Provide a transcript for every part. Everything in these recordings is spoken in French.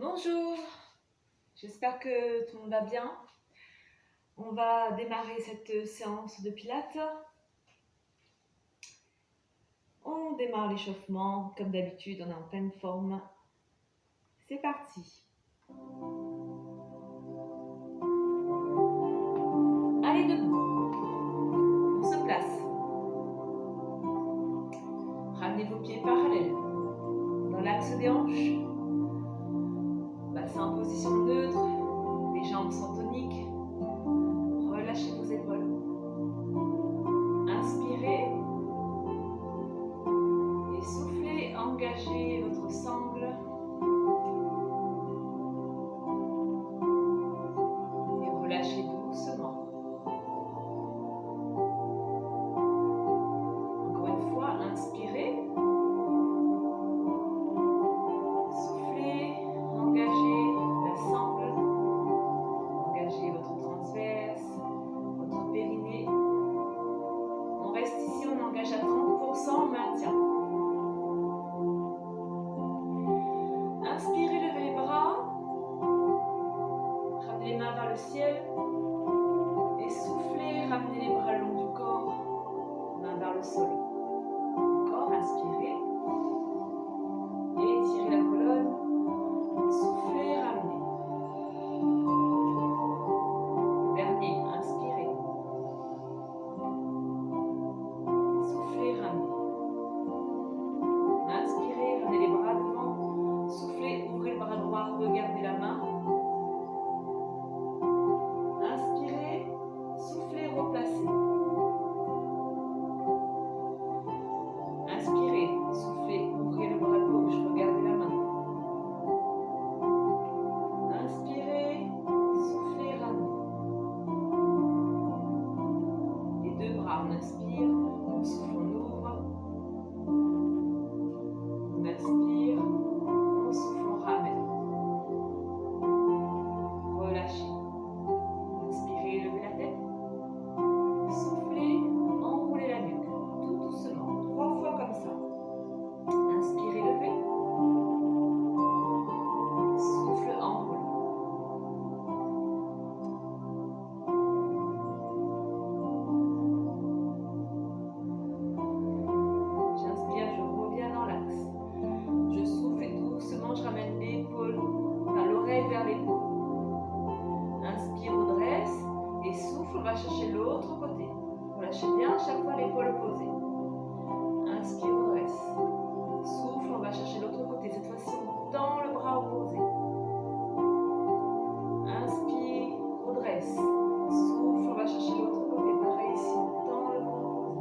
Bonjour, j'espère que tout le monde va bien. On va démarrer cette séance de pilates. On démarre l'échauffement, comme d'habitude, on est en pleine forme. C'est parti. Allez debout, on se place. Ramenez vos pieds parallèles dans l'axe des hanches. Bassin en position neutre, les jambes sont toniques. Relâchez vos épaules. Inspirez et soufflez, engagez votre sangle. Et relâchez doucement. Encore une fois, inspirez. Soufflez, engagez la sangle. Engagez votre transverse, votre périnée. On reste ici, on engage à 30%, on maintient. Inspirez, levez les bras. Ramenez les mains vers le ciel. Et soufflez, ramenez les bras le long du corps. Mains vers le sol. Encore, inspirez. Et étirez la colonne. Soufflez, ramenez. Dernier, inspirez. Soufflez, ramenez. Inspirez, ramenez les bras devant. Soufflez, ouvrez le bras droit, regardez la main. Inspirez, soufflez, replacez. Inspirez, soufflez, ouvrez le bras gauche, regardez la main. Inspirez, soufflez, ramenez. Les deux bras, on inspire, on souffle, on ouvre. On inspire, on souffle, on ramène. Relâchez. Inspirez, levez la tête. Soufflez, enroulez la nuque, tout doucement, 3 fois comme ça. Inspirez, levez. Souffle, enroule. J'inspire, je reviens dans l'axe. Je souffle et doucement, je ramène l'épaule, enfin l'oreille vers l'épaule. Inspire, redresse et souffle, on va chercher l'autre côté. Relâchez bien à chaque fois l'épaule posée. Inspire, redresse. Souffle, on va chercher l'autre côté. Cette fois-ci, on tend le bras opposé. Inspire, redresse. Souffle, on va chercher l'autre côté. Pareil ici, on tend le bras opposé.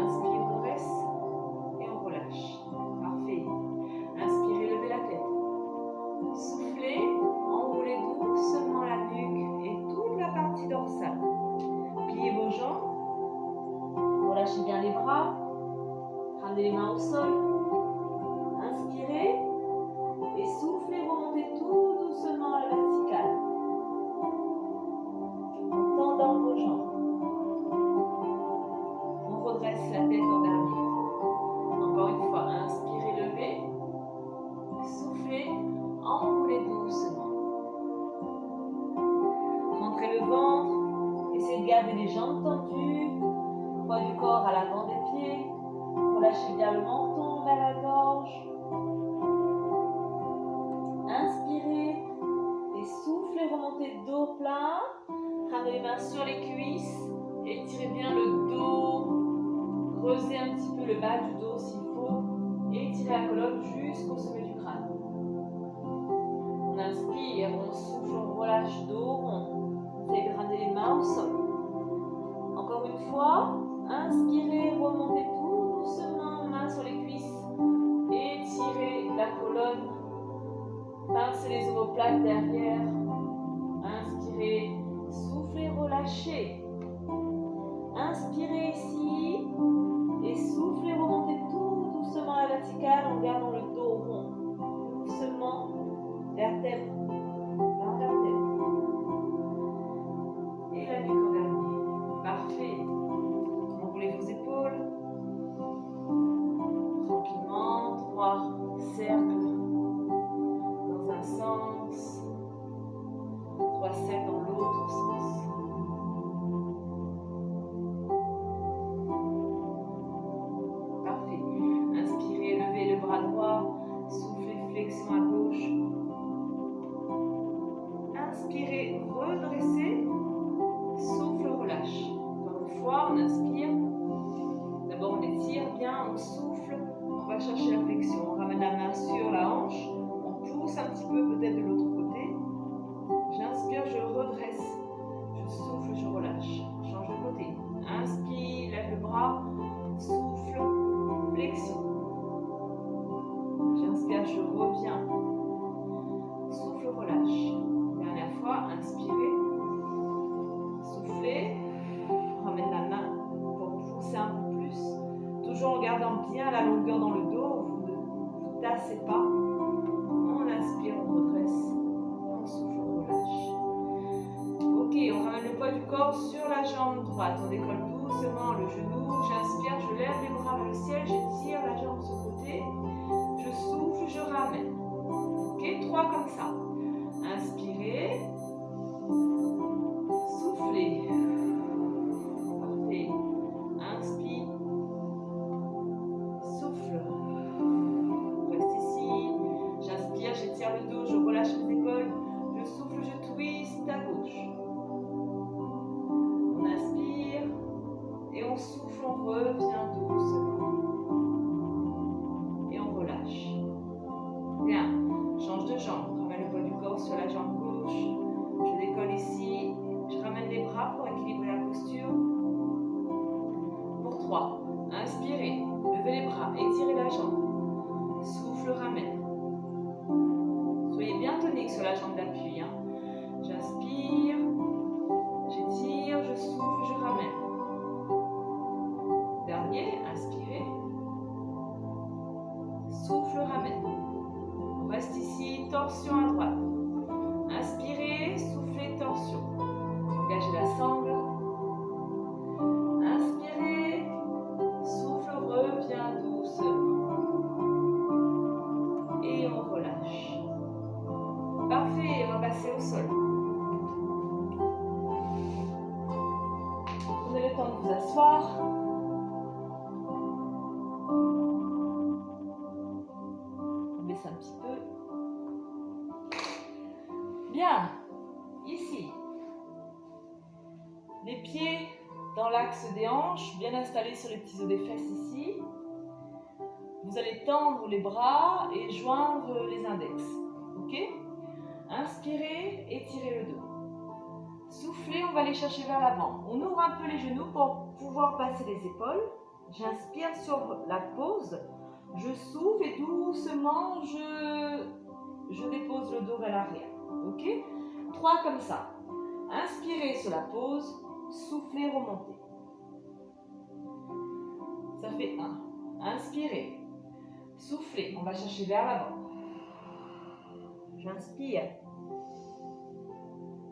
Inspire, redresse. Et on relâche. Parfait. Inspirez, levez la tête. Soufflez, enroulez doucement la nuque et toute la partie dorsale. Pliez vos jambes. Relâchez bien les bras. Ramenez les mains au sol. Inspirez et soufflez, remontez tout doucement à la verticale. En tendant vos jambes. On redresse la tête en dernier. Encore une fois, inspirez, levez. Soufflez, enroulez doucement. Rentrez le ventre. Essayez de garder les jambes tendues. Poids du corps à l'avant des pieds. Relâchez bien le menton vers la gorge. Inspirez et soufflez, remontez dos plein. Ramenez les mains sur les cuisses. Étirez bien le dos. Creusez un petit peu le bas du dos s'il faut. Et étirez la colonne jusqu'au sommet du crâne. On inspire, on souffle, on relâche dos rond. Essayez de ramener les mains au sol. Encore une fois, inspirez, remontez tout doucement, mains sur les cuisses. Étirez la colonne. Pincez les omoplates derrière. Inspirez, soufflez, relâchez. Inspirez ici et soufflez, remontez tout doucement à la verticale en gardant le dos rond. Doucement, vertèbre par vertèbre. Et la nuque en dernier. Parfait. Enroulez vos épaules. Tranquillement, 3 cercles. inspire. D'abord on étire bien, on souffle, on va chercher la flexion. On ramène la main sur la hanche, on pousse un petit peu peut-être de l'autre côté. J'inspire, je redresse. Je souffle, je relâche. Change de côté. Inspire, lève le bras, souffle, flexion. J'inspire, je reviens. Souffle, relâche. Dernière fois, inspirez. Soufflez. Ramène la main pour pousser un peu plus. Toujours en gardant bien la longueur dans le dos. Vous ne vous tassez pas. On inspire, on redresse. On souffle, on relâche. Ok, on ramène le poids du corps sur la jambe droite. On décolle doucement le genou. J'inspire, je lève les bras vers le ciel. J'étire la jambe sur le côté. Je souffle, je ramène. Ok, 3 comme ça. Inspirez. Soufflez. Parfait. Inspire. Souffle. Reste ici. J'inspire, j'étire le dos, je relâche les épaules. Je souffle, je twist à gauche. On inspire. Et on souffle, on revient doucement. Et on relâche. Bien. Change de jambe. Ramène le poids du corps sur la jambe gauche. Je décolle ici. Je ramène les bras pour équilibrer la posture. Pour 3. Inspirez. Levez les bras. Étirez la jambe. Souffle, ramène. Soyez bien tonique sur la jambe d'appui. Hein. J'inspire. J'étire. Je souffle, je ramène. Dernier. Inspirez. Souffle, ramène. On reste ici. Torsion à droite. Inspirez. Soufflez, torsion. Engagez la sangle. Inspirez. Souffle, revient doucement. Et on relâche. Parfait, on va passer au sol. Prenez le temps de vous asseoir. On baisse un petit peu. Bien. Ici. Les pieds dans l'axe des hanches, bien installés sur les petits os des fesses ici. Vous allez tendre les bras et joindre les index. Ok? Inspirez, étirez le dos. Soufflez, on va aller chercher vers l'avant. On ouvre un peu les genoux pour pouvoir passer les épaules. J'inspire sur la pause. Je souffle et doucement, je dépose le dos vers l'arrière. Ok? 3 comme ça. Inspirez sur la pause. Soufflez, remontez. Ça fait 1. Inspirez. Soufflez. On va chercher vers l'avant. J'inspire.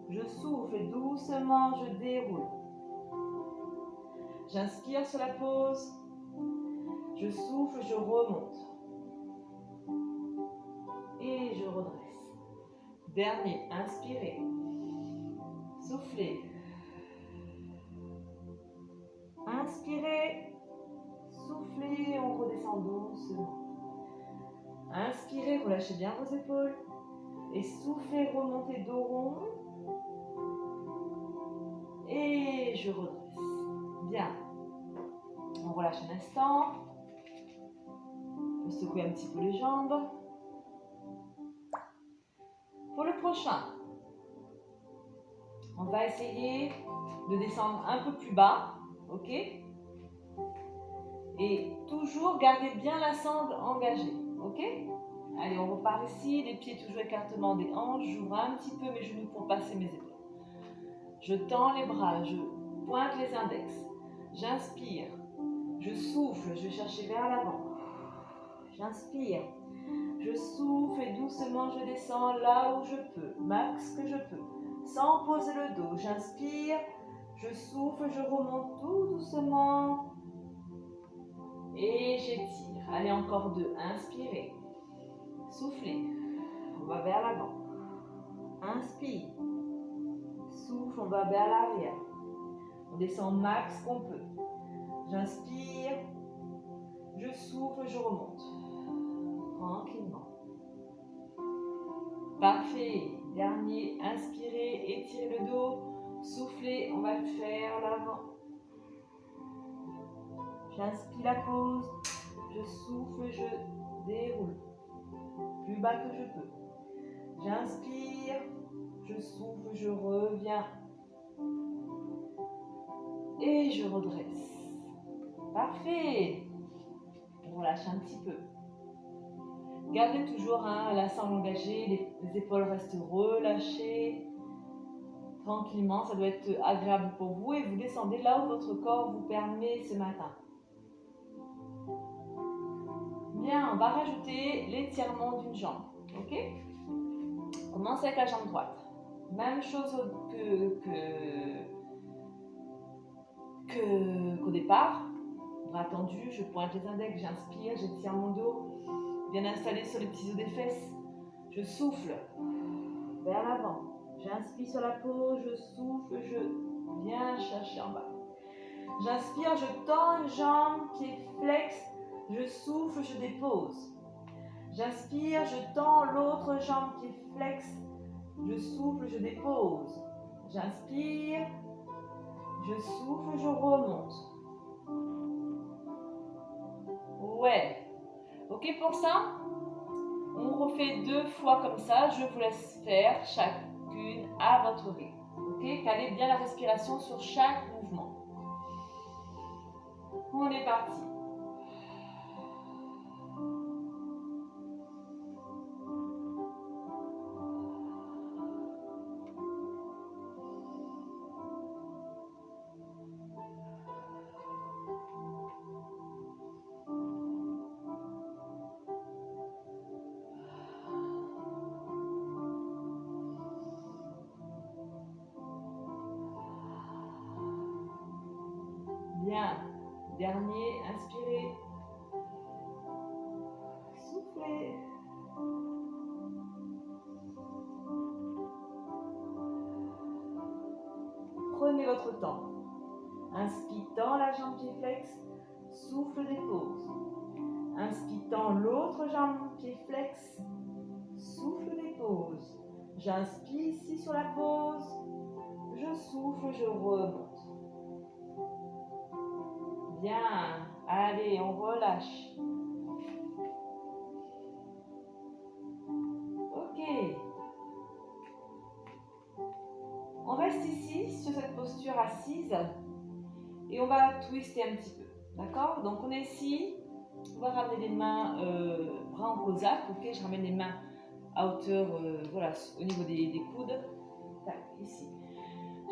Je souffle doucement, je déroule. J'inspire sur la pause. Je souffle, je remonte. Et je redresse. Dernier, inspirez. Soufflez. Inspirez. Soufflez, on redescend doucement. Inspirez, relâchez bien vos épaules. Et soufflez, remontez dos rond. Et je redresse. Bien. On relâche un instant. On peut secouer un petit peu les jambes. Pour le prochain, on va essayer de descendre un peu plus bas. Ok? Et toujours garder bien la sangle engagée. Ok? Allez, on repart ici. Les pieds toujours écartement des hanches. J'ouvre un petit peu mes genoux pour passer mes épaules. Je tends les bras. Je pointe les index. J'inspire. Je souffle. Je vais chercher vers l'avant. J'inspire. Je souffle et doucement je descends là où je peux. Max que je peux. Sans poser le dos. J'inspire. Je souffle. Je remonte tout doucement. Et j'étire. Allez, encore 2. Inspirez. Soufflez. On va vers l'avant. Inspire. Souffle, on va vers l'arrière. On descend max qu'on peut. J'inspire. Je souffle, je remonte. Tranquillement. Parfait. Dernier, inspirez, étirez le dos. Soufflez, on va le faire l'avant. J'inspire la pause. Je souffle, je déroule. Plus bas que je peux. J'inspire, je souffle, je reviens. Et je redresse. Parfait. On relâche un petit peu. Gardez toujours la sangle engagée, les épaules restent relâchées. Tranquillement, ça doit être agréable pour vous et vous descendez là où votre corps vous permet ce matin. Bien, on va rajouter l'étirement d'une jambe. Ok? Commence avec la jambe droite. Même chose qu'au départ. Bras tendus, je pointe les index, j'inspire, j'étire mon dos. Bien installé sur les petits os des fesses. Je souffle vers l'avant. J'inspire sur la peau, je souffle, je viens chercher en bas. J'inspire, je tends une jambe, pied flex, je souffle, je dépose. J'inspire, je tends l'autre jambe, pied flex, je souffle, je dépose. J'inspire, je souffle, je remonte. Ouais. Ok pour ça? On refait 2 fois comme ça. Je vous laisse faire chacune à votre rythme. Ok? Calez bien la respiration sur chaque mouvement. On est parti. Bien. Dernier, inspirez. Soufflez. Prenez votre temps. Inspire, tend la jambe pied flex. Souffle, dépose. Inspire, tend l'autre jambe pied flex. Souffle, dépose. J'inspire ici sur la pause. Je souffle, je remonte. Bien. Allez, on relâche. Ok. On reste ici, sur cette posture assise. Et on va twister un petit peu. D'accord? Donc on est ici. On va ramener les mains bras en cosaque. Ok, je ramène les mains à hauteur, voilà, au niveau des coudes. Tac, ici.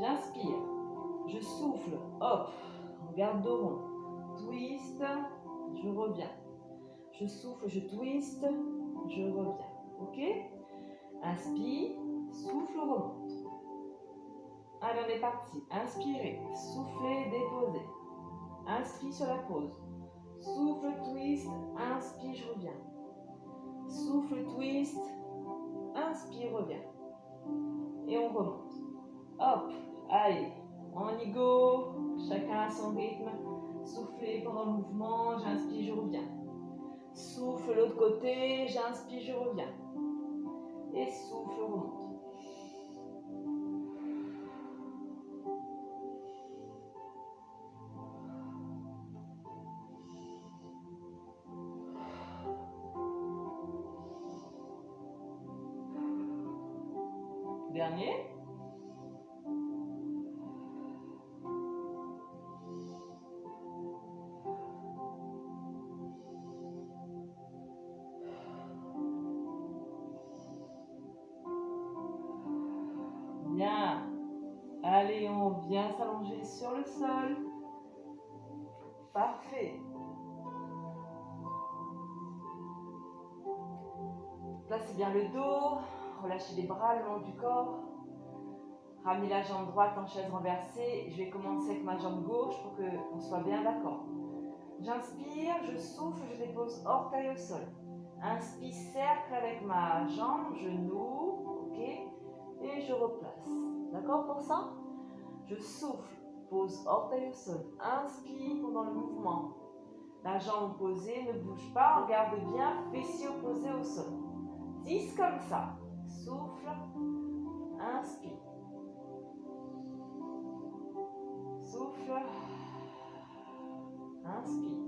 J'inspire. Je souffle. Hop. On garde dos rond. Twist. Je reviens. Je souffle, je twist. Je reviens. Ok? Inspire. Souffle, remonte. Allez, on est parti. Inspirez. Soufflez, déposez. Inspire sur la pause. Souffle, twist. Inspire, je reviens. Souffle, twist. Inspire, reviens. Et on remonte. Hop. Allez. On y go. Chacun à son rythme. Soufflez pendant le mouvement. J'inspire, je reviens. Souffle l'autre côté. J'inspire, je reviens. Et souffle, remonte. Dernier. Bien. Allez, on vient s'allonger sur le sol. Parfait. Placez bien le dos. Relâchez les bras le long du corps. Ramenez la jambe droite en chaise renversée. Je vais commencer avec ma jambe gauche pour qu'on soit bien d'accord. J'inspire, je souffle, je dépose orteil au sol. Inspire, cercle avec ma jambe, genou, ok, et je replace. D'accord pour ça? Je souffle, pose orteil au sol. Inspire pendant le mouvement. La jambe posée, ne bouge pas, on garde bien, fessier opposé au sol. 10 comme ça. Souffle, inspire. Souffle, inspire.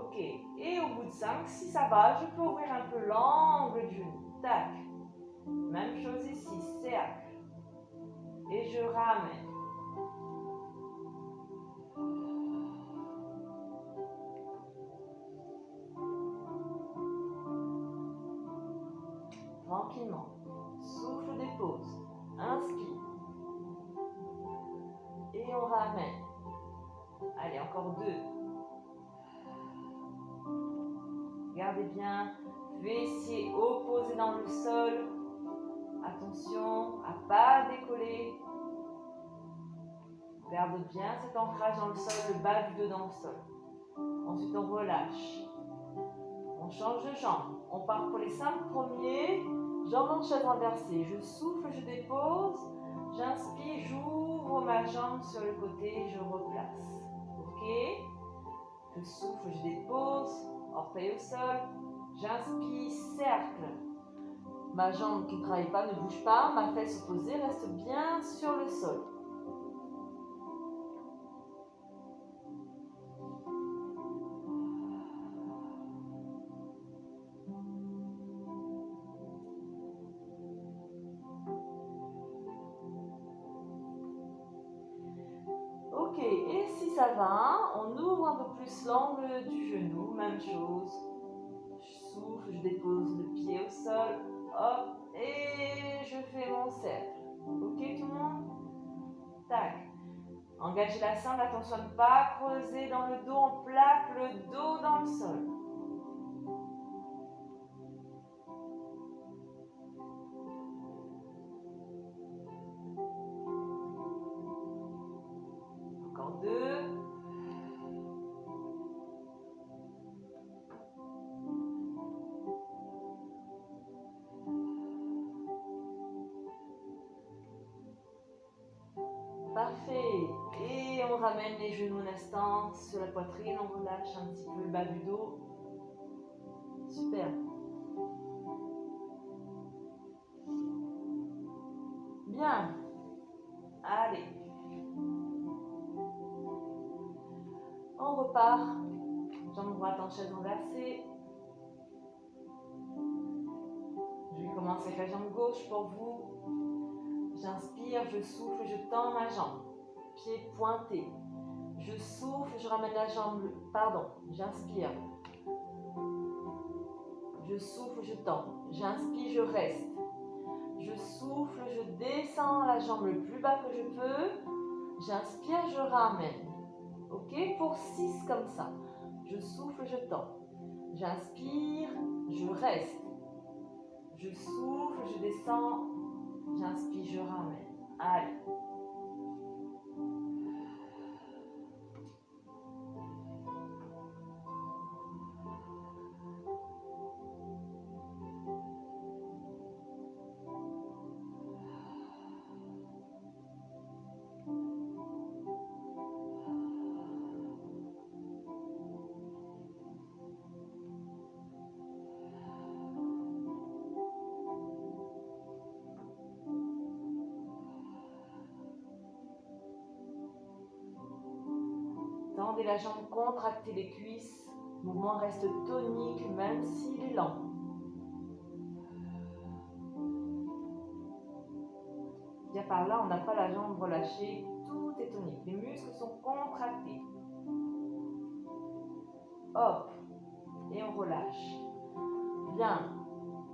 Ok. Et au bout de 5, si ça va, je peux ouvrir un peu l'angle du genou. Tac. Même chose ici, cercle. Et je ramène. Tranquillement. Souffle, dépose. Inspire. Et on ramène. Allez, encore 2. Regardez bien. Fessiers opposés dans le sol. Attention à ne pas décoller. Garde bien cet ancrage dans le sol, le bas du dos dans le sol. Ensuite, on relâche. On change de jambe. On part pour les 5 premiers. Jambes en chaise renversée. Je souffle, je dépose. J'inspire, j'ouvre ma jambe sur le côté, je replace. Ok? Je souffle, je dépose. Orteil au sol. J'inspire, cercle. Ma jambe qui ne travaille pas ne bouge pas. Ma fesse opposée reste bien sur le sol. Ok, et si ça va, on ouvre un peu plus l'angle du genou, même chose. Je souffle, je dépose le pied au sol, hop, et je fais mon cercle. Ok tout le monde? Tac. Engagez la sangle, attention à ne pas creuser dans le dos, on plaque le dos dans le sol. Encore 2. Parfait. Et on ramène les genoux un instant sur la poitrine. On relâche un petit peu le bas du dos. Super. Bien. Allez. On repart. Jambe droite en chaise renversée. Je vais commencer avec la jambe gauche pour vous. J'inspire, je souffle, je tends ma jambe. Pied pointé. Je souffle, je ramène la jambe. Pardon, j'inspire. Je souffle, je tends. J'inspire, je reste. Je souffle, je descends la jambe le plus bas que je peux. J'inspire, je ramène. Ok? Pour 6 comme ça. Je souffle, je tends. J'inspire, je reste. Je souffle, je descends. J'inspire, je ramène. Allez. Tendez la jambe, contractez les cuisses. Le mouvement reste tonique même s'il est lent. Bien par là, on n'a pas la jambe relâchée, tout est tonique. Les muscles sont contractés. Hop, et on relâche. Bien.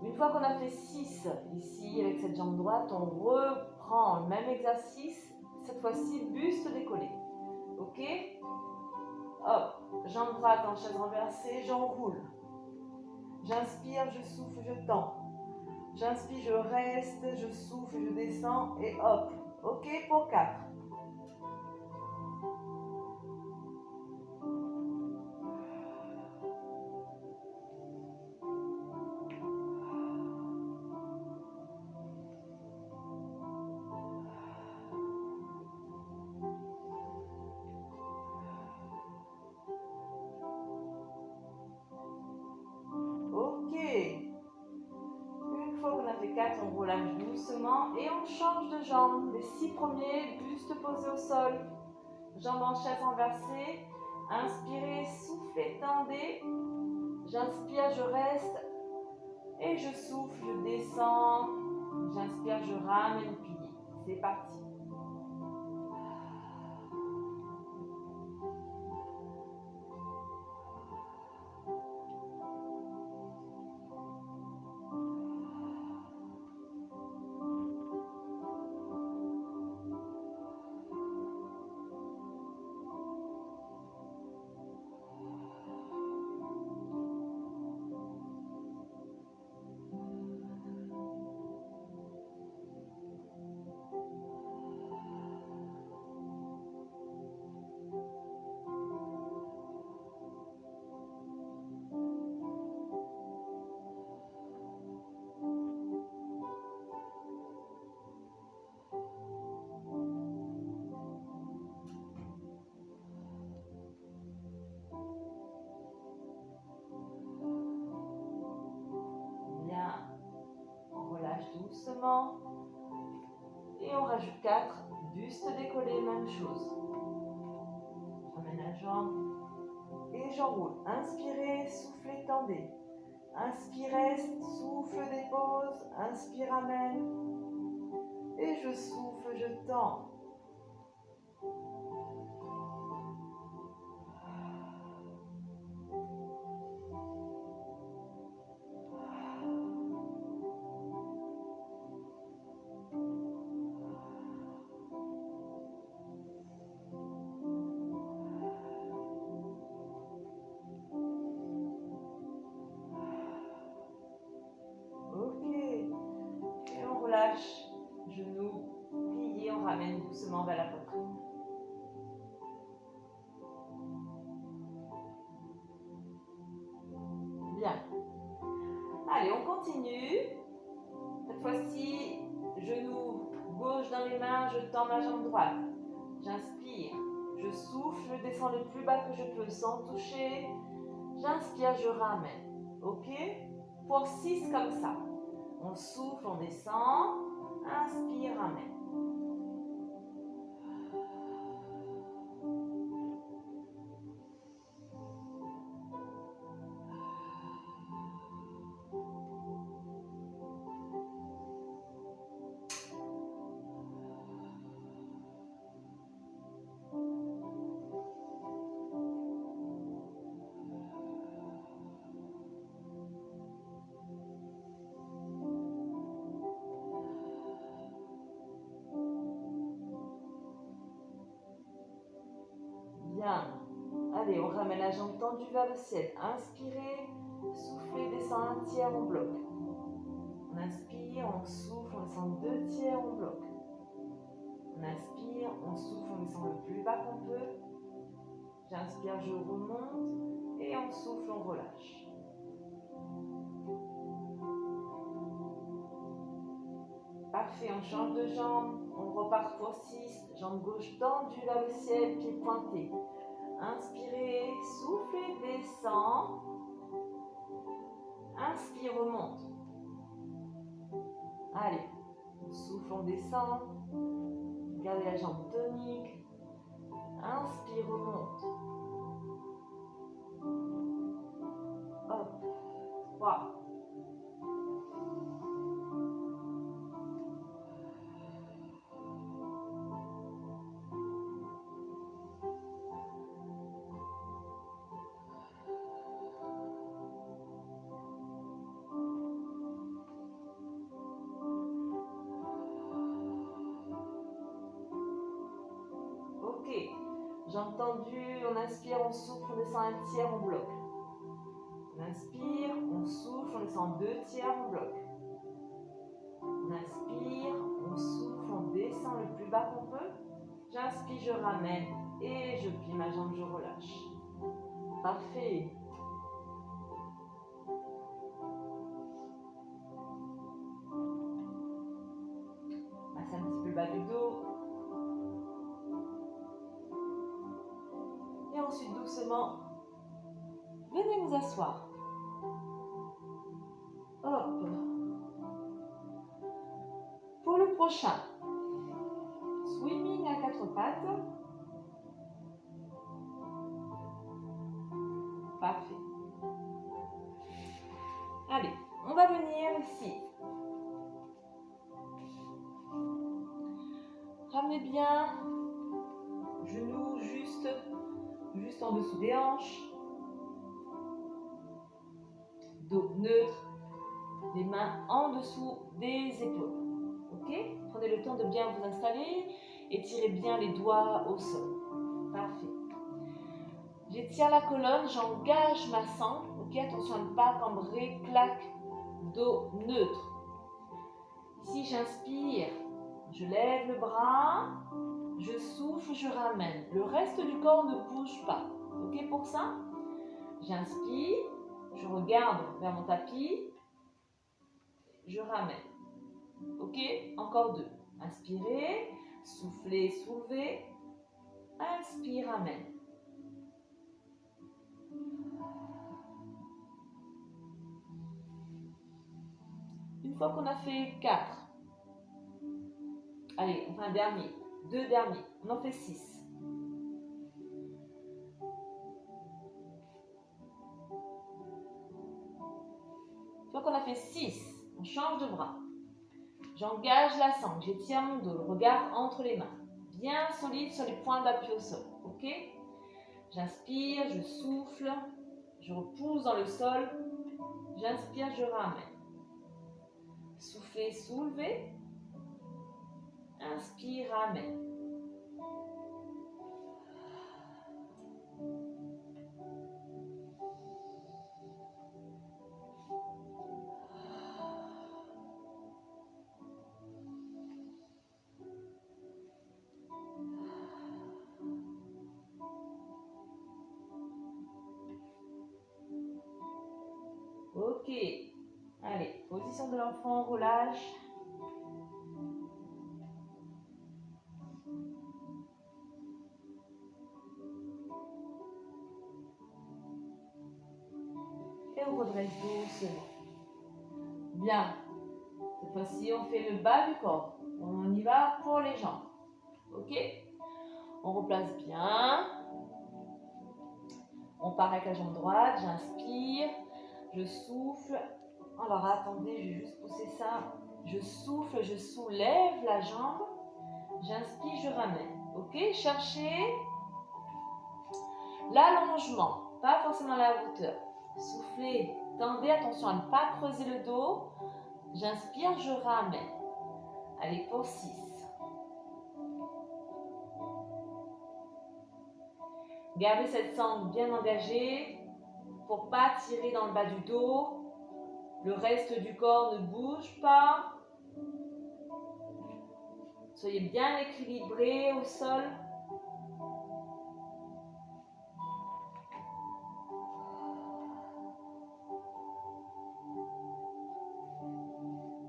Une fois qu'on a fait 6 ici avec cette jambe droite, on reprend le même exercice. Cette fois-ci, buste décollé. Ok? Hop, jambe droite en chaise renversée, j'enroule. J'inspire, je souffle, je tends. J'inspire, je reste, je souffle, je descends et hop. Ok pour 4. On relâche doucement et on change de jambe. Les 6 premiers, buste posé au sol, jambes en chaise renversée. Inspirez, soufflez, tendez. J'inspire, je reste. Et je souffle, je descends. J'inspire, je ramène, plie. C'est parti. Doucement. Et on rajoute 4. Buste décollé, même chose. Je ramène la jambe. Et j'enroule. Inspirez, soufflez, tendez. Inspire, reste, souffle, dépose. Inspire, ramène. Et je souffle, je tends. Relâche, genoux pliés, on ramène doucement vers la poitrine. Bien. Allez, on continue. Cette fois-ci, genou gauche dans les mains, je tends ma jambe droite. J'inspire, je souffle, je descends le plus bas que je peux sans toucher. J'inspire, je ramène. Ok? Pour 6 comme ça. On souffle, on descend. Inspire, ramène. Bien. Allez, on ramène la jambe tendue vers le ciel. Inspirez, soufflez, descend un tiers, on bloque. On inspire, on souffle, on descend 2 tiers, on bloque. On inspire, on souffle, on descend le plus bas qu'on peut. J'inspire, je remonte. Et on souffle, on relâche. Parfait, on change de jambe. On repart pour 6. Jambe gauche tendue vers le ciel, pied pointé. Inspirez, soufflez, descend. Inspire, remonte. Allez, on souffle, on descend. Gardez la jambe tonique. Inspire, remonte. Hop. 3. Jambe tendue, on inspire, on souffle, on descend un tiers, on bloque. On inspire, on souffle, on descend 2 tiers, on bloque. On inspire, on souffle, on descend le plus bas qu'on peut. J'inspire, je ramène et je plie ma jambe, je relâche. Parfait. Masse un petit peu le bas du dos. Et ensuite, doucement, venez vous asseoir. Hop. Pour le prochain, swimming à 4 pattes. Parfait. Allez, on va venir ici. Ramenez bien, genoux juste en dessous des hanches. Dos neutre, les mains en dessous des épaules. Ok? Prenez le temps de bien vous installer. Étirez bien les doigts au sol. Parfait. J'étire la colonne, j'engage ma sangle. Ok? Attention à ne pas cambrer, claque, dos neutre. Ici, j'inspire, je lève le bras, je souffle, je ramène. Le reste du corps ne bouge pas. Ok pour ça? J'inspire, je regarde vers mon tapis, je ramène. Ok? Encore 2. Inspirez, soufflez, soulevez. Inspire, ramène. Une fois qu'on a fait 4, allez, on fait un dernier, 2 derniers, on en fait 6. Une fois qu'on a fait 6, on change de bras. J'engage la sangle, j'étire mon dos, le regard entre les mains. Bien solide sur les points d'appui au sol. Ok? J'inspire, je souffle, je repousse dans le sol. J'inspire, je ramène. Soufflez, soulevez. Inspire, ramène. Ok. Allez, position de l'enfant, relâche. Et on redresse doucement. Bien. Cette fois-ci, on fait le bas du corps. On y va pour les jambes. Ok? On replace bien. On part avec la jambe droite. J'inspire. Je souffle. Alors attendez, je vais juste pousser ça. Je souffle, je soulève la jambe. J'inspire, je ramène. Ok? Cherchez l'allongement. Pas forcément la hauteur. Soufflez. Tendez, attention à ne pas creuser le dos. J'inspire, je ramène. Allez, pour 6. Gardez cette sangle bien engagée pour ne pas tirer dans le bas du dos. Le reste du corps ne bouge pas. Soyez bien équilibré au sol.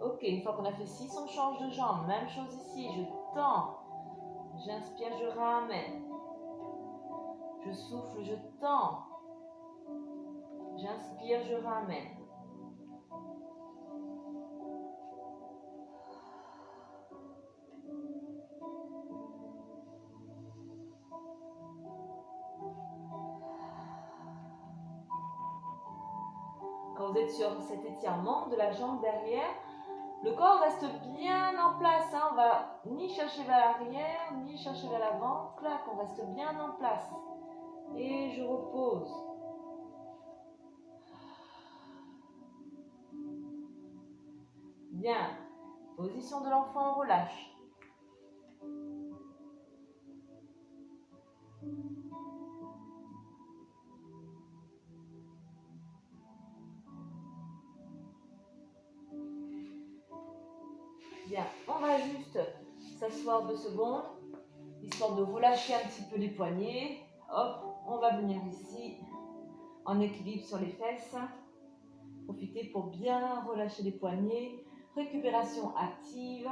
Ok, une fois qu'on a fait 6, on change de jambe. Même chose ici, je tends. J'inspire, je ramène. Je souffle, je tends. J'inspire, je ramène. Quand vous êtes sur cet étirement de la jambe derrière, le corps reste bien en place. On ne va ni chercher vers l'arrière, ni chercher vers l'avant. Clac, on reste bien en place. Et je repose. Bien. Position de l'enfant, on relâche. Bien, on va juste s'asseoir 2 secondes, histoire de relâcher un petit peu les poignets. Hop, on va venir ici, en équilibre sur les fesses. Profitez pour bien relâcher les poignets. Récupération active.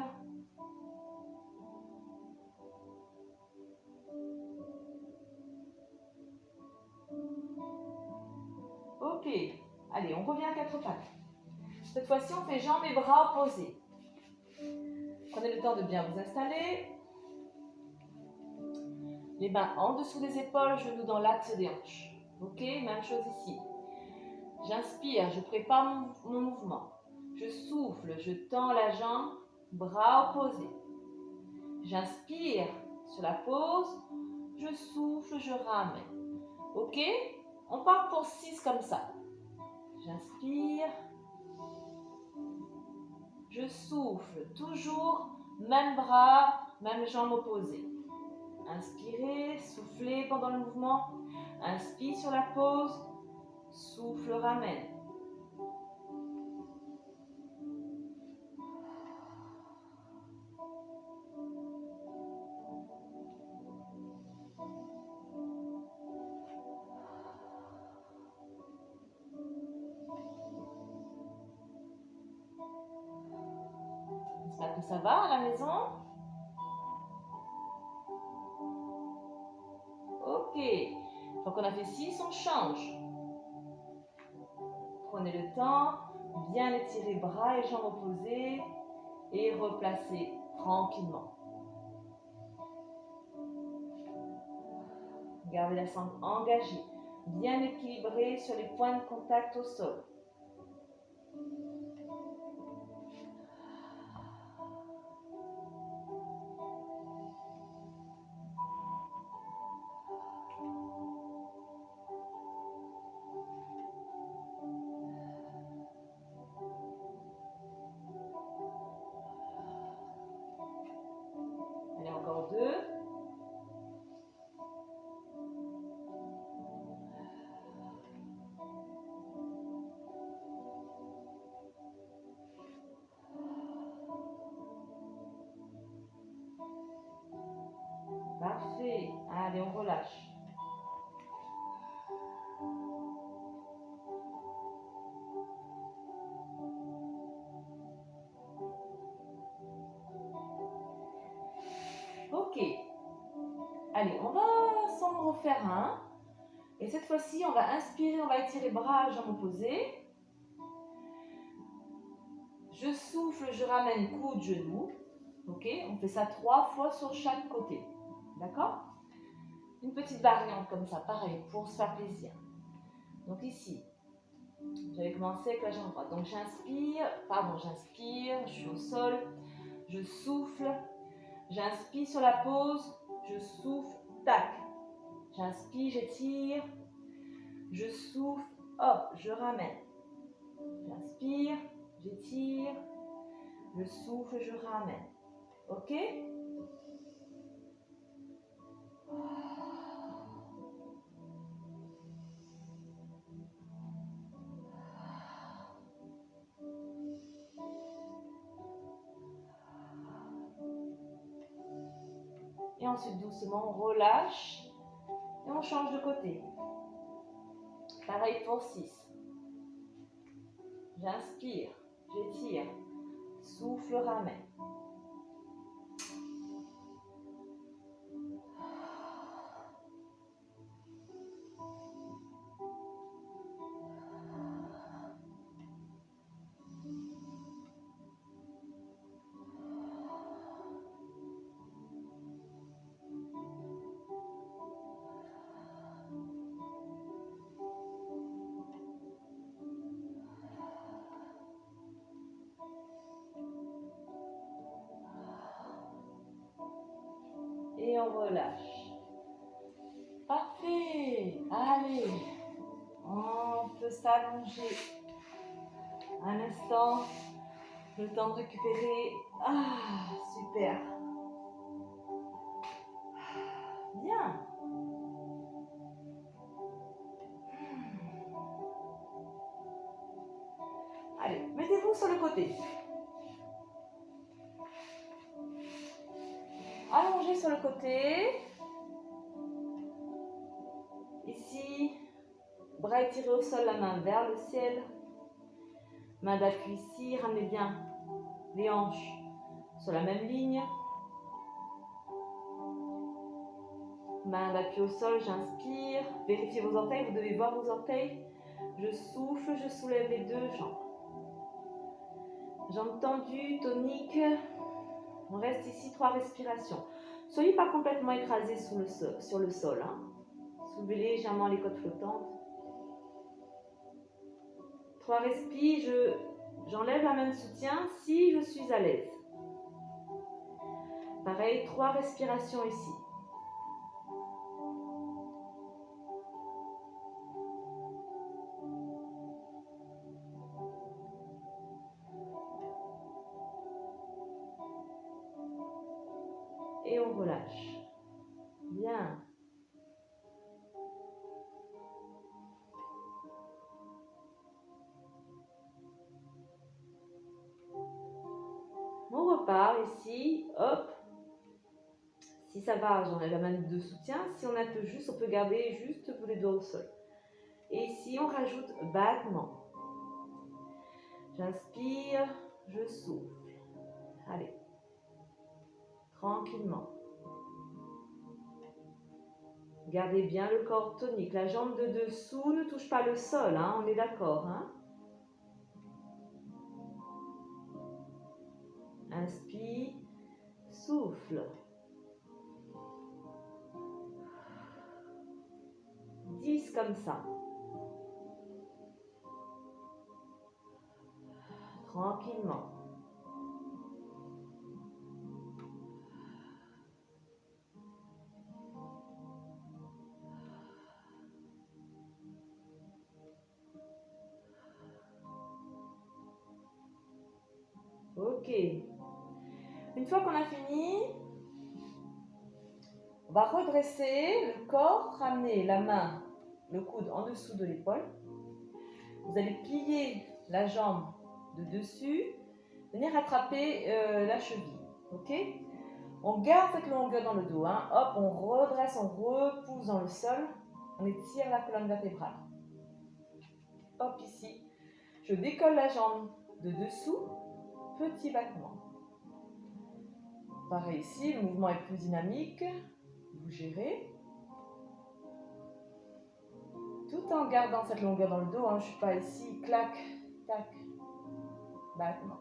Ok, allez, on revient à 4 pattes. Cette fois-ci, on fait jambes et bras opposés. Prenez le temps de bien vous installer. Les mains en dessous des épaules, genoux dans l'axe des hanches. Ok, même chose ici. J'inspire, je prépare mon mouvement. Je souffle, je tends la jambe, bras opposés. J'inspire sur la pause, je souffle, je ramène. Ok? On part pour 6 comme ça. J'inspire, je souffle, toujours même bras, même jambe opposée. Inspirez, soufflez pendant le mouvement. Inspire sur la pause, souffle, ramène. J'espère que ça va à la maison. Ok. Donc on a fait 6, on change. Prenez le temps, bien étirer bras et jambes opposés et replacer tranquillement. Gardez la sangle engagée, bien équilibrée sur les points de contact au sol. Allez, encore 2. Parfait. Allez, on relâche. Ok. Allez, on va s'en refaire un. Et cette fois-ci, on va inspirer, on va étirer bras, jambes opposées. Je souffle, je ramène coude, genou. Ok, on fait ça 3 fois sur chaque côté. D'accord? Une petite variante comme ça, pareil, pour se faire plaisir. Donc ici, j'avais commencé avec la jambe droite. Donc j'inspire, je suis au sol, je souffle, j'inspire sur la pause, je souffle, tac. J'inspire, j'étire, je souffle, hop, je ramène. J'inspire, j'étire, je souffle, je ramène. Ok? Et ensuite, doucement, on relâche et on change de côté. Pareil pour 6. J'inspire, j'étire, souffle, ramène. Et on relâche. Parfait. Allez, on peut s'allonger un instant, le temps de récupérer. Ah, super. Bien. Allez, mettez-vous sur le côté. Allongez sur le côté. Ici, bras étirés au sol, la main vers le ciel. Main d'appui ici, ramenez bien les hanches sur la même ligne. Main d'appui au sol, j'inspire. Vérifiez vos orteils, vous devez voir vos orteils. Je souffle, je soulève les 2 jambes. Jambes tendues, toniques. On reste ici 3 respirations. Soyez pas complètement écrasés sur le sol. Hein. Soulevez légèrement les côtes flottantes. 3 respis, j'enlève la main de soutien si je suis à l'aise. Pareil, 3 respirations ici. Et on relâche. Bien. On repart ici, hop. Si ça va, j'enlève la main de soutien. Si on a peu juste, on peut garder juste les doigts au sol. Et ici, on rajoute battement. J'inspire, je souffle. Allez. Tranquillement. Gardez bien le corps tonique. La jambe de dessous ne touche pas le sol, hein, on est d'accord. Hein? Inspire, souffle. 10 comme ça. Tranquillement. Ok. Une fois qu'on a fini, on va redresser le corps, ramener la main, le coude en dessous de l'épaule. Vous allez plier la jambe de dessus, venir attraper la cheville. Ok? On garde cette longueur dans le dos. Hein. Hop, on redresse, on repousse dans le sol. On étire la colonne vertébrale. Hop, ici. Je décolle la jambe de dessous. Petit battement. Pareil ici, le mouvement est plus dynamique. Vous gérez. Tout en gardant cette longueur dans le dos. Hein. Je ne suis pas ici. Clac, tac, battement.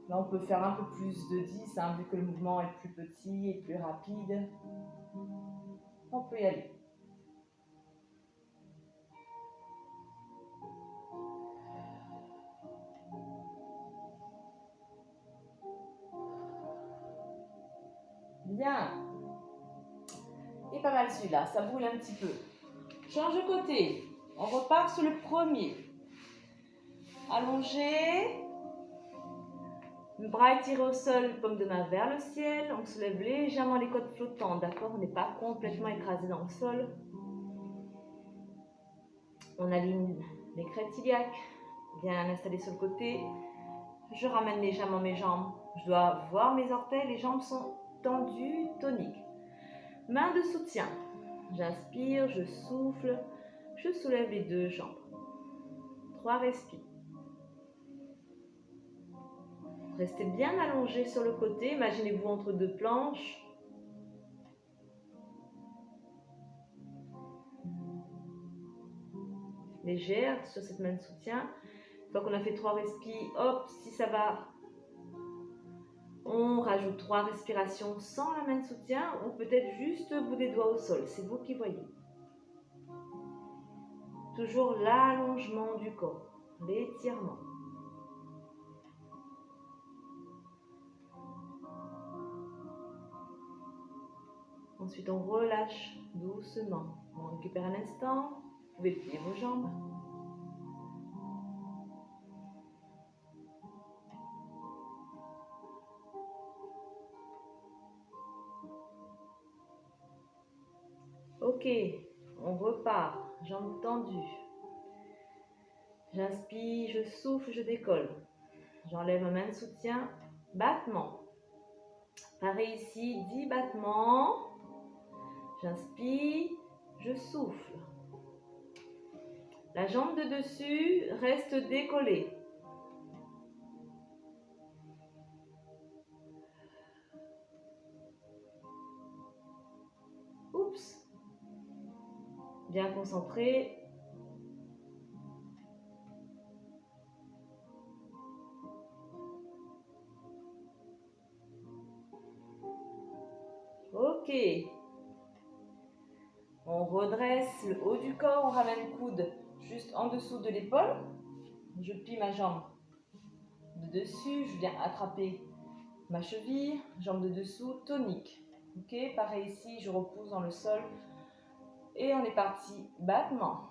Là, on peut faire un peu plus de 10, hein, vu que le mouvement est plus petit et plus rapide. On peut y aller. Bien. Et pas mal celui-là, ça boule un petit peu. Change de côté. On repart sur le premier. Allongé. Le bras étiré au sol, paume de main vers le ciel. On soulève légèrement les côtes flottantes, d'accord? On n'est pas complètement écrasé dans le sol. On aligne les crêtes iliaques, bien installées sur le côté. Je ramène légèrement mes jambes. Je dois voir mes orteils, les jambes sont tendues, toniques. Main de soutien. J'inspire, je souffle, je soulève les deux jambes. 3 respires. Restez bien allongé sur le côté. Imaginez-vous entre 2 planches. Légère sur cette main de soutien. Une fois qu'on a fait 3 respires, hop, si ça va, on rajoute 3 respirations sans la main de soutien ou peut-être juste au bout des doigts au sol. C'est vous qui voyez. Toujours l'allongement du corps, l'étirement. Ensuite, on relâche doucement. On récupère un instant. Vous pouvez plier vos jambes. Ok, on repart. Jambes tendues. J'inspire, je souffle, je décolle. J'enlève ma main de soutien. Battement. Pareil ici, 10 battements. J'inspire, je souffle. La jambe de dessus reste décollée. Oups. Bien concentré. Ok. On redresse le haut du corps, on ramène le coude juste en dessous de l'épaule. Je plie ma jambe de dessus, je viens attraper ma cheville, jambe de dessous, tonique. Ok, pareil ici, je repousse dans le sol. Et on est parti, battement.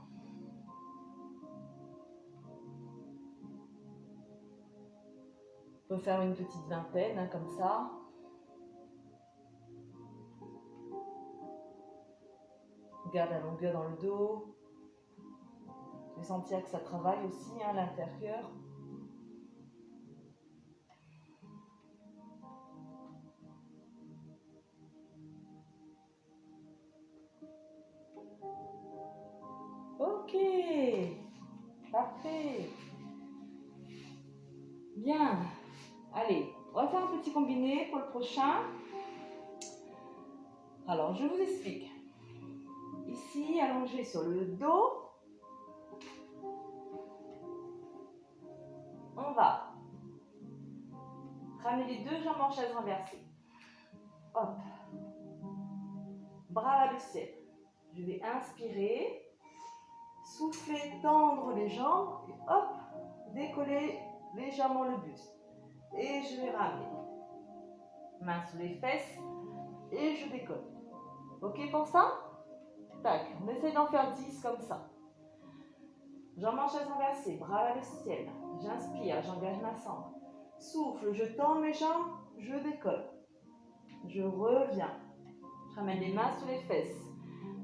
On peut faire une petite vingtaine, hein, comme ça. Garde la longueur dans le dos. Je vais sentir que ça travaille aussi, hein, l'intérieur. Ok, parfait. Bien. Allez, on va faire un petit combiné pour le prochain. Alors, je vous explique. Ici, allongé sur le dos, on va ramener les deux jambes en chaise renversée. Hop. Bras vers le ciel. Je vais inspirer, souffler, tendre les jambes et hop, décoller légèrement le buste. Et je vais ramener. Main sous les fesses et je décolle. Ok pour ça? Tac, on essaie d'en faire 10 comme ça. Jambes en chaise renversée, bras vers le ciel. J'inspire, j'engage ma sangle. Souffle, je tends mes jambes, je décolle. Je reviens. Je ramène les mains sous les fesses.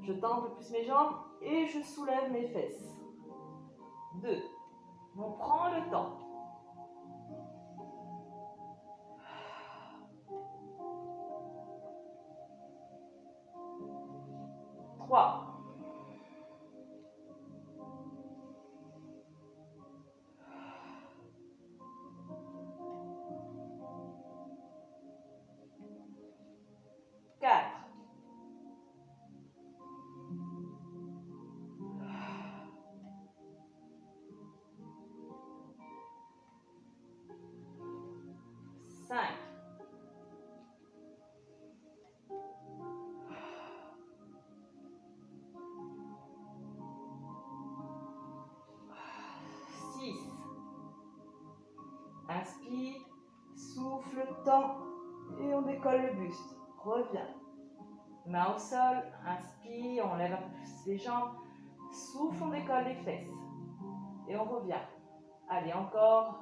Je tends un peu plus mes jambes et je soulève mes fesses. 2. On prend le temps. 3. 4. 5. 6. Inspire, souffle, tend et on décolle le buste. Reviens. Main au sol, inspire, on lève un peu plus les jambes. Souffle, on décolle les fesses. Et on revient. Allez, encore.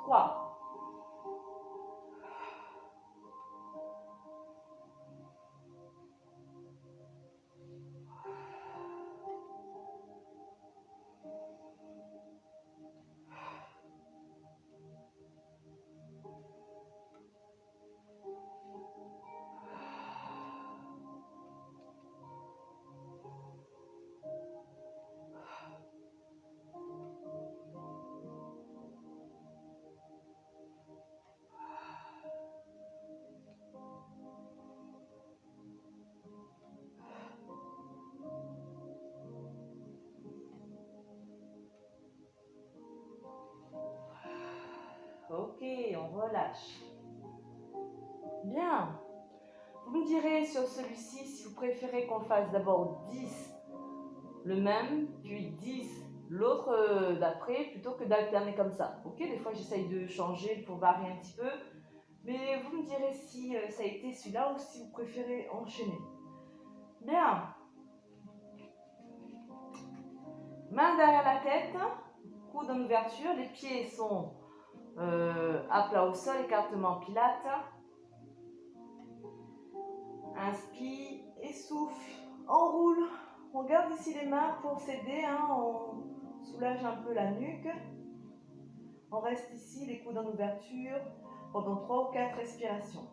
3. Ok, on relâche. Bien. Vous me direz sur celui-ci si vous préférez qu'on fasse d'abord 10 le même, puis 10 l'autre d'après, plutôt que d'alterner comme ça. Ok, des fois j'essaye de changer pour varier un petit peu, mais vous me direz si ça a été celui-là ou si vous préférez enchaîner. Bien. Main derrière la tête, coude en ouverture, les pieds sont à plat au sol, écartement pilates. Inspire et souffle, enroule. On garde ici les mains pour s'aider, hein, on soulage un peu la nuque. On reste ici, les coudes en ouverture, pendant 3 ou 4 respirations.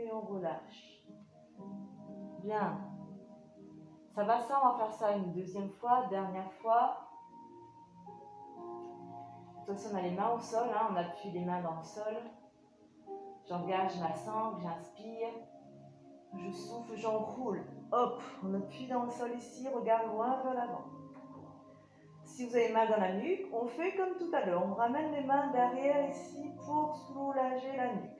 Et on relâche. Bien. Ça va ça, on va faire ça une deuxième fois, dernière fois. Attention, on a les mains au sol, hein, on appuie les mains dans le sol. J'engage ma sangle, j'inspire. Je souffle, j'enroule. Hop, on appuie dans le sol ici, regarde loin vers l'avant. Si vous avez mal dans la nuque, on fait comme tout à l'heure. On ramène les mains derrière ici pour soulager la nuque.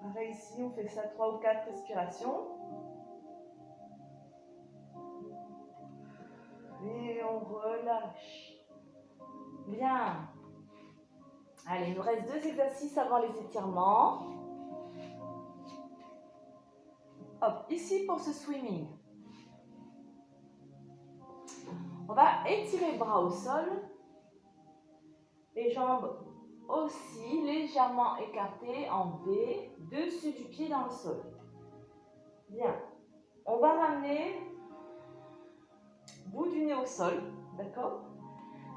Pareil ici, on fait ça 3 ou 4 respirations. Et on relâche. Bien. Allez, il nous reste 2 exercices avant les étirements. Hop, ici pour ce swimming. On va étirer les bras au sol. Les jambes aussi légèrement écartées en V, dessus du pied dans le sol. Bien. On va ramener bout du nez au sol, d'accord?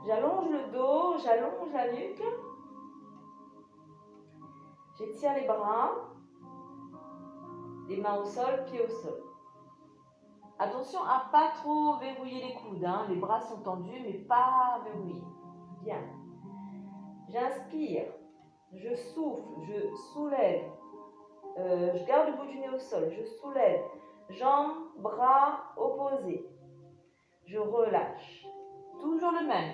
J'allonge le dos, j'allonge la nuque. J'étire les bras, les mains au sol, pieds au sol. Attention à pas trop verrouiller les coudes, hein. Les bras sont tendus mais pas verrouillés. Bien. J'inspire, je souffle, je soulève, je garde le bout du nez au sol, je soulève, jambes, bras opposés. Je relâche. Toujours le même.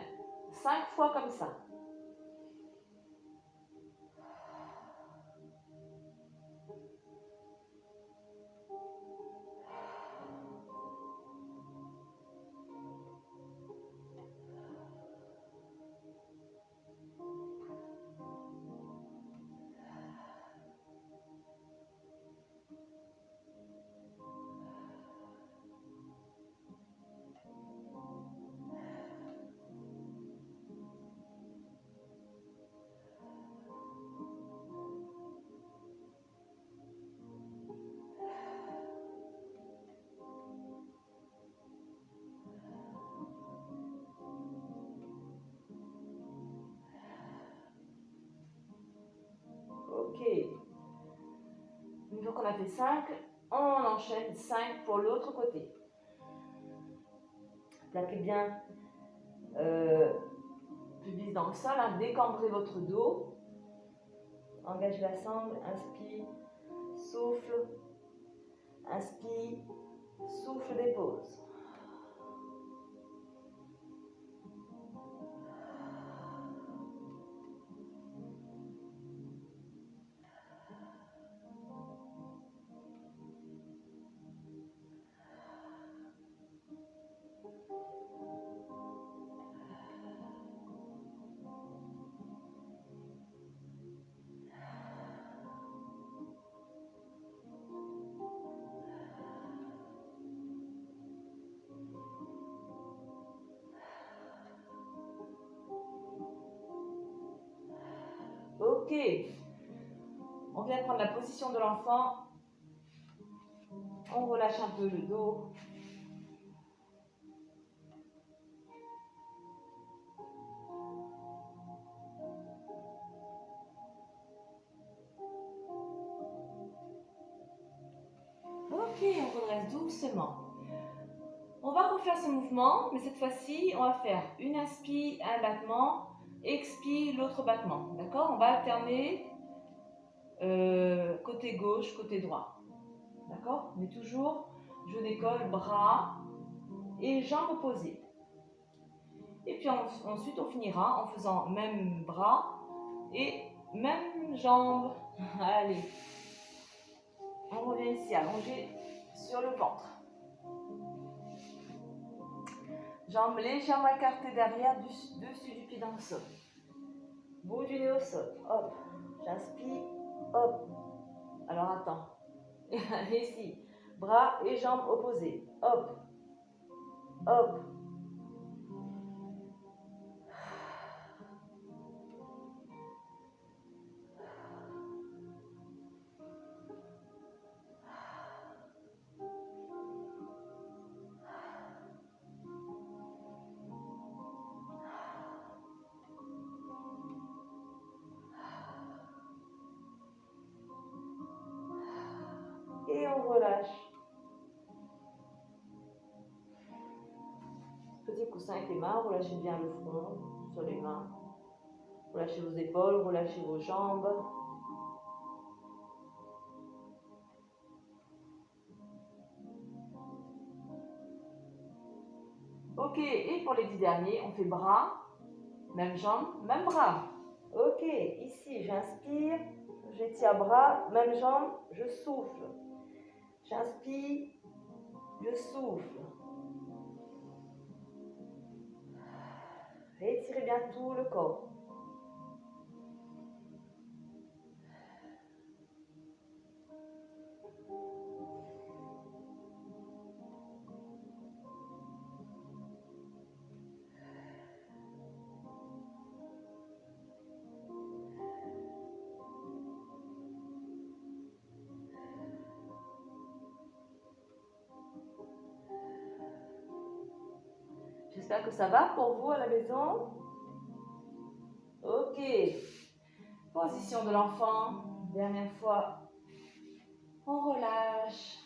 5 fois comme ça. Ok. Une fois qu'on a fait 5, on enchaîne 5 pour l'autre côté. Plaquez bien pubis dans le sol, hein, décambrez votre dos. Engagez la sangle, inspire, souffle, inspire, souffle, dépose. Ok. On vient prendre la position de l'enfant. On relâche un peu le dos. Ok, on redresse doucement. On va refaire ce mouvement, mais cette fois-ci, on va faire une inspire, un battement, expire, l'autre battement. D'accord? On va alterner côté gauche, côté droit. D'accord? Mais toujours, je décolle, bras et jambes opposées. Et puis ensuite, on finira en faisant même bras et même jambes. Allez. On revient ici, allongé sur le ventre. Jambes légèrement écartées derrière, dessus du pied dans le sol. Bout du nez au sol. Hop. J'inspire. Hop. Alors attends. Ici. Bras et jambes opposés. Hop. Hop. on relâche. Petit coussin avec les mains, relâchez bien le front sur les mains. Relâchez vos épaules, relâchez vos jambes. Ok, et pour les 10 derniers, on fait bras, même jambe, même bras. Ok, ici j'inspire, j'étire bras, même jambe, je souffle. J'inspire, je souffle. Étirez bien tout le corps. J'espère que ça va pour vous à la maison. Ok. Position de l'enfant. Dernière fois. On relâche.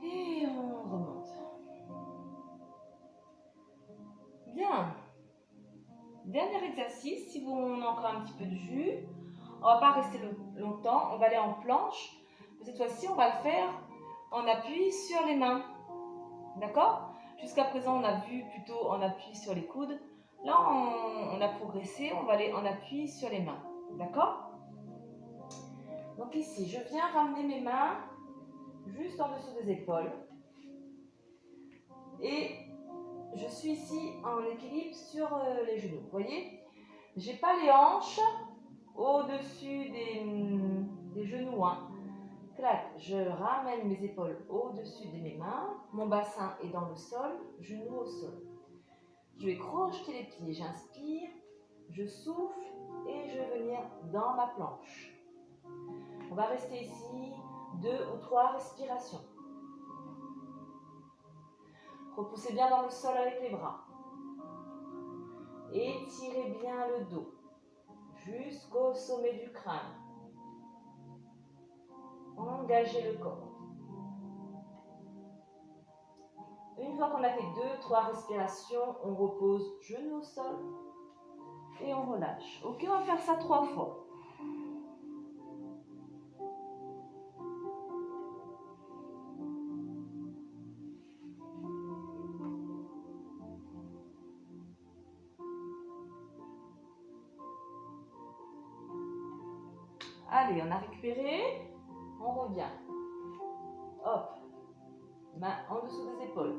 Et on remonte. Bien. Dernier exercice, si on a encore un petit peu de jus, on ne va pas rester longtemps, on va aller en planche. Cette fois-ci, on va le faire en appui sur les mains. D'accord? Jusqu'à présent, on a vu plutôt en appui sur les coudes. Là, on a progressé, on va aller en appui sur les mains. D'accord? Donc ici, je viens ramener mes mains juste en dessous des épaules. Et je suis ici en équilibre sur les genoux. Vous voyez? J'ai pas les hanches au-dessus des genoux. Hein. Clac, je ramène mes épaules au-dessus de mes mains. Mon bassin est dans le sol, genoux au sol. Je vais crocheter les pieds. J'inspire, je souffle et je vais venir dans ma planche. On va rester ici 2 ou 3 respirations. Repoussez bien dans le sol avec les bras. Étirez bien le dos jusqu'au sommet du crâne. Engagez le corps. Une fois qu'on a fait 2-3 respirations, on repose genou au sol et on relâche. Ok, on va faire ça 3 fois. Allez, on a récupéré. On revient. Hop. Main en dessous des épaules.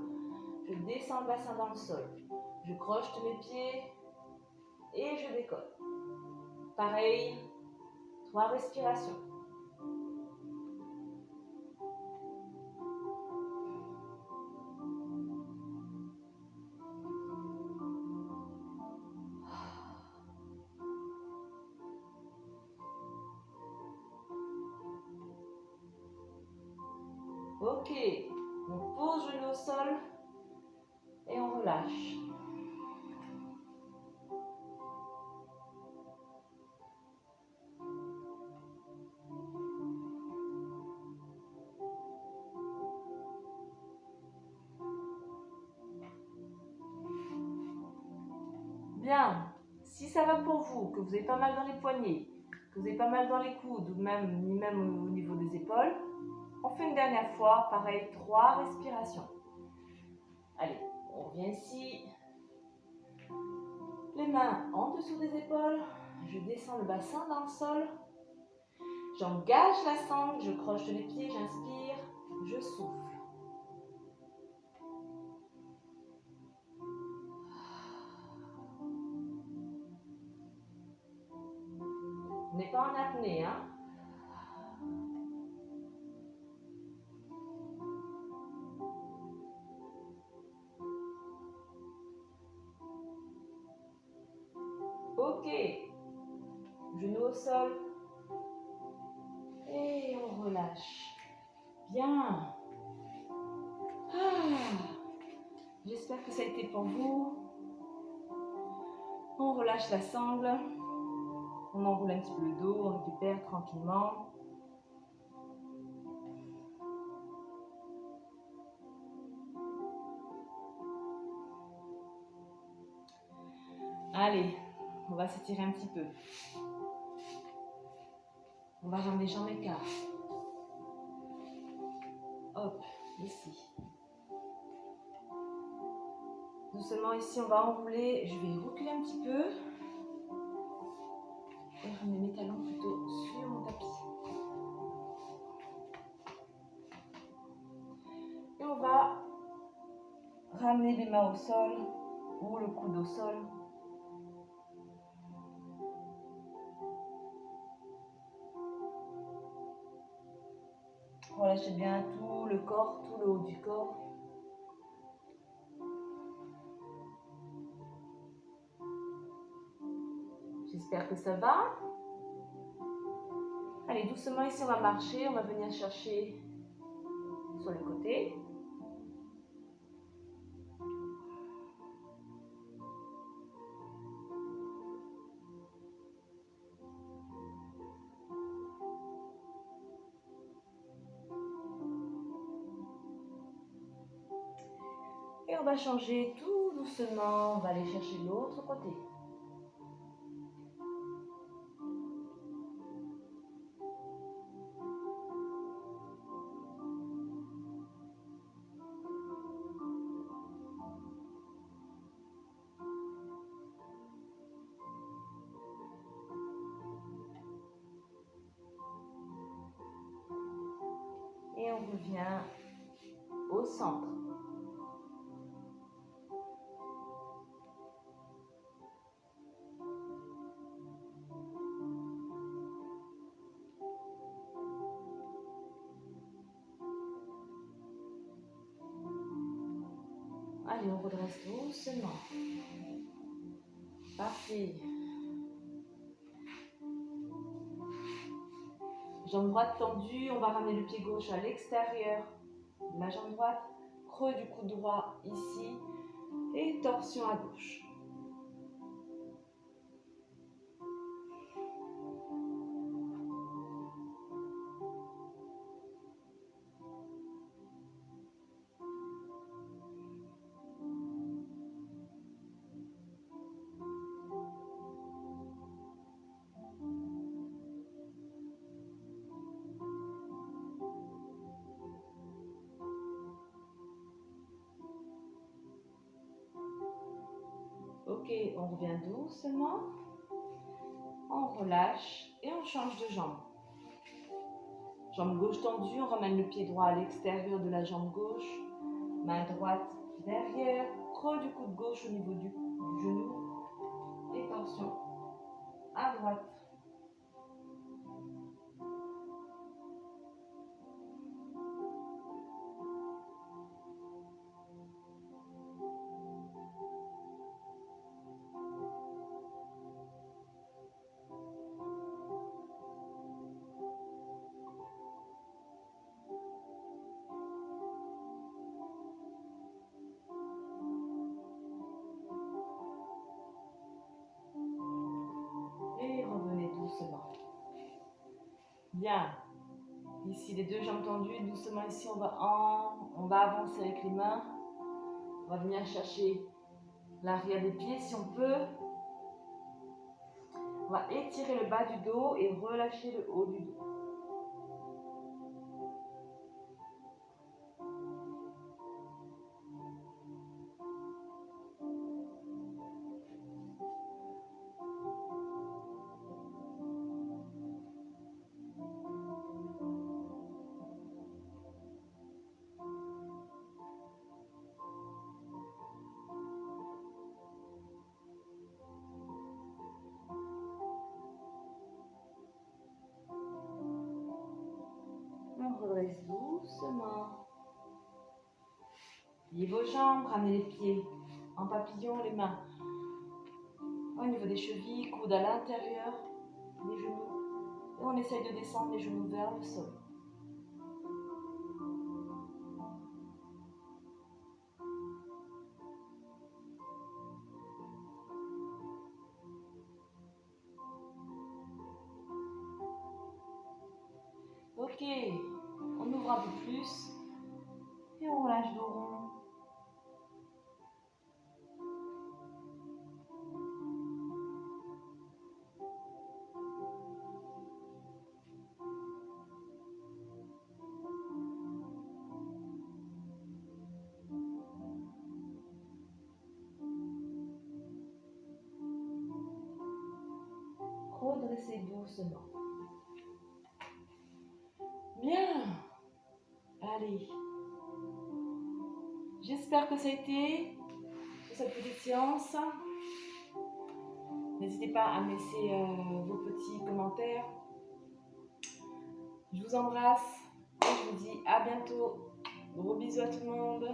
Je descends le bassin dans le sol. Je crochete mes pieds et je décolle. Pareil, 3 respirations. Ok, on pose genou au sol et on relâche. Bien, si ça va pour vous, que vous avez pas mal dans les poignets, que vous avez pas mal dans les coudes, ou même au niveau des épaules, on fait une dernière fois, pareil, 3 respirations. Allez, on revient ici. Les mains en dessous des épaules. Je descends le bassin dans le sol. J'engage la sangle, je croche les pieds, j'inspire, je souffle. On n'est pas en apnée, hein? Ok. Genou au sol. Et Bien. J'espère que ça a été pour vous. On relâche la sangle. On enroule un petit peu le dos, on récupère tranquillement. Allez, on va s'étirer un petit peu. On va ramener les jambes écart. Hop, ici. Doucement ici, on va enrouler. Je vais reculer un petit peu. Et ramener mes talons plutôt sur mon tapis. Et on va ramener les mains au sol ou le coude au sol. Relâchez bien tout le corps, tout le haut du corps. J'espère que ça va. Allez, doucement ici, on va marcher. On va venir chercher sur le côté. Et on va changer tout doucement. On va aller chercher l'autre côté. Et on revient au centre. Allez, on redresse doucement. Parfait. Jambe droite tendue, on va ramener le pied gauche à l'extérieur de la jambe droite. Creux du coude droit ici. Et torsion à gauche. Ok, on revient doucement. On relâche et on change de jambe. Jambe gauche tendue, on ramène le pied droit à l'extérieur de la jambe gauche. Main droite derrière, creux du coude gauche au niveau du genou. Et torsion à droite. Et revenez doucement. Bien. Ici, les deux jambes tendues. Doucement ici, on va avancer avec les mains. On va venir chercher l'arrière des pieds si on peut. On va étirer le bas du dos et relâcher le haut du dos. On redresse doucement. Pliez vos jambes, ramenez les pieds en papillon, les mains au niveau des chevilles, coudes à l'intérieur des genoux. Et on essaye de descendre les genoux vers le sol. Ok, on ouvre un peu plus et on relâche dos rond. Redressez doucement. Bien. Allez. J'espère que ça a été pour cette petite séance. N'hésitez pas à me laisser vos petits commentaires. Je vous embrasse et je vous dis à bientôt. Gros bisous à tout le monde.